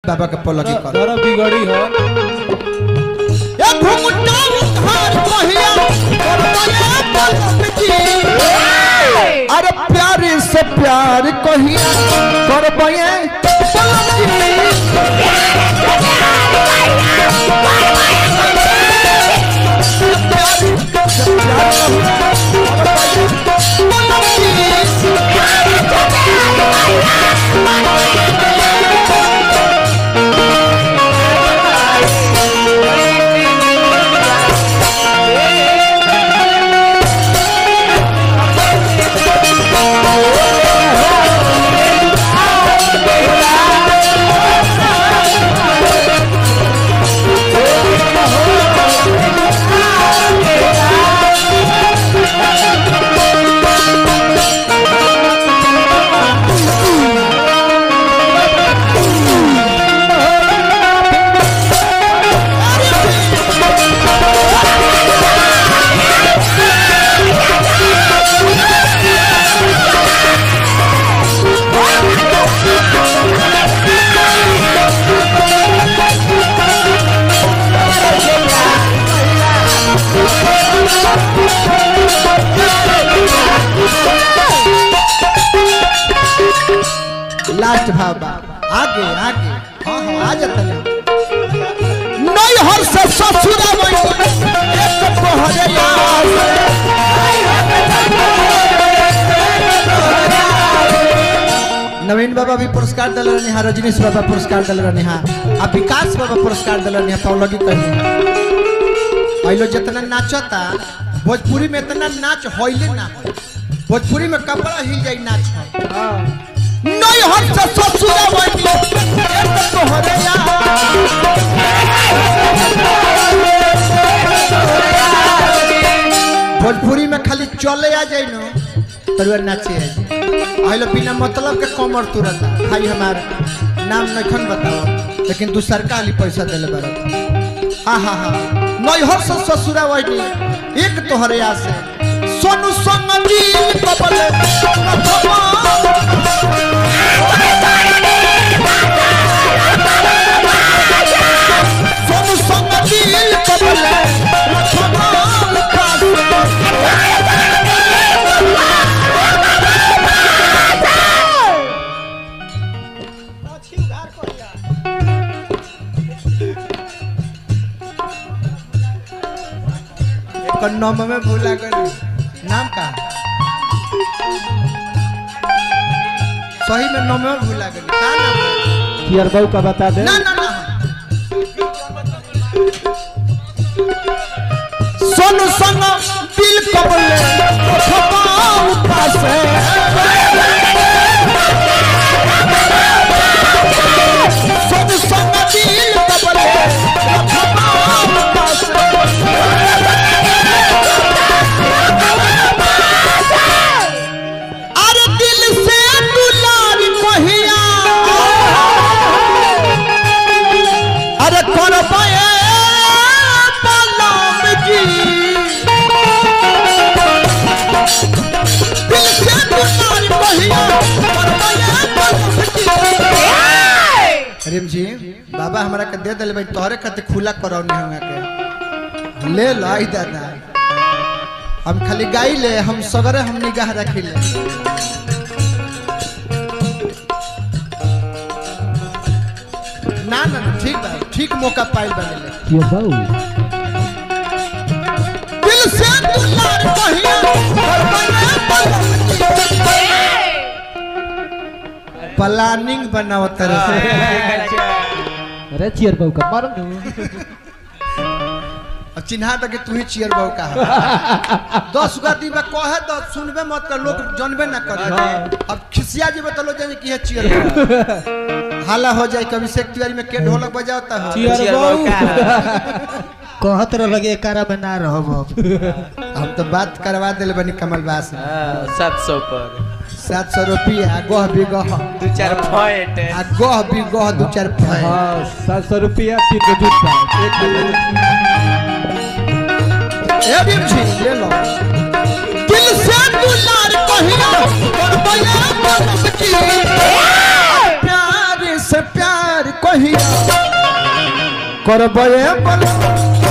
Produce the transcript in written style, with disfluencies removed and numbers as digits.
बाबा के पलकी कर जरा बिगड़ी हो ए घुमटा उधार पहिया अरे प्यार से प्यार कहिया करबे लास्ट भाव आगे आगे हाँ हाँ आ जाता है नहीं हर से ससुरा एक तोहरे नवीन बाबा भी पुरस्कार दिल रहा रजनीश बाबा पुरस्कार दिल रहा आ विकास बाबा पुरस्कार दिल रहा पौलगी कही अलो जितना नाचता भोजपुरी में इतना नाच होइले ना भोजपुरी में कपड़ा हिल जाए नाच नहीं हर से ससुरा तोहरे भोजपुरी में खाली चले आ जाए न तरुआ नाचे आइलो बिना मतलब के कमर तुरंत भाई हमार नाम नखन बताओ लेकिन तू सरकार पैसा दिले बार आहा हा नहीं हर से ससुरा एक तोहरे से सोनू संगली कबल सोनू संगली कबल नाम में भूला कर नाम का सही में नाम में भूला कर क्या नाम है कियर बाबू का बता दे ना ना ना सोनू संग दिल कबले खपाऊ पासे सोनू संग दिल कबले खपाऊ पासे प्रेम जी बाबा हमारा के दे दिले भाई तोहरे खाते खुला करौनी हमरा के ले लाई दादा हम खाली गाई ले हम सगरे हम निगाह रखी ले ना ना ठीक बा ठीक मौका पाइल बने ले कियर बाबू दिल से दुलार कहिया प्लानिंग बनाओ तरह से अरे चियर बाबू का मारो अब चिन्हा तक तू ही चियर बाबू का 10 गाती बा कहे तो सुनबे मत कर लोग जानबे ना कर अब खिसिया जेबे तो लोग जाने कि है चियर बाबू हाला हो जाए कभी सेक्रेटरी में के ढोलक बजाता है चियर बाबू कहत रह लगे एकारा में ना रहब हम तो बात करवा दिल बनी कमल बास 700 पर 700 रुपया गोह भी गोह 2-4 पॉइंट आ गोह भी गोह 2-4 पॉइंट हां 700 रुपया 3 जूता ए भीम जी ले लो दिल से दुलार कहिया और बया मन की प्यार से प्यार प्यार कहिया करबे बोल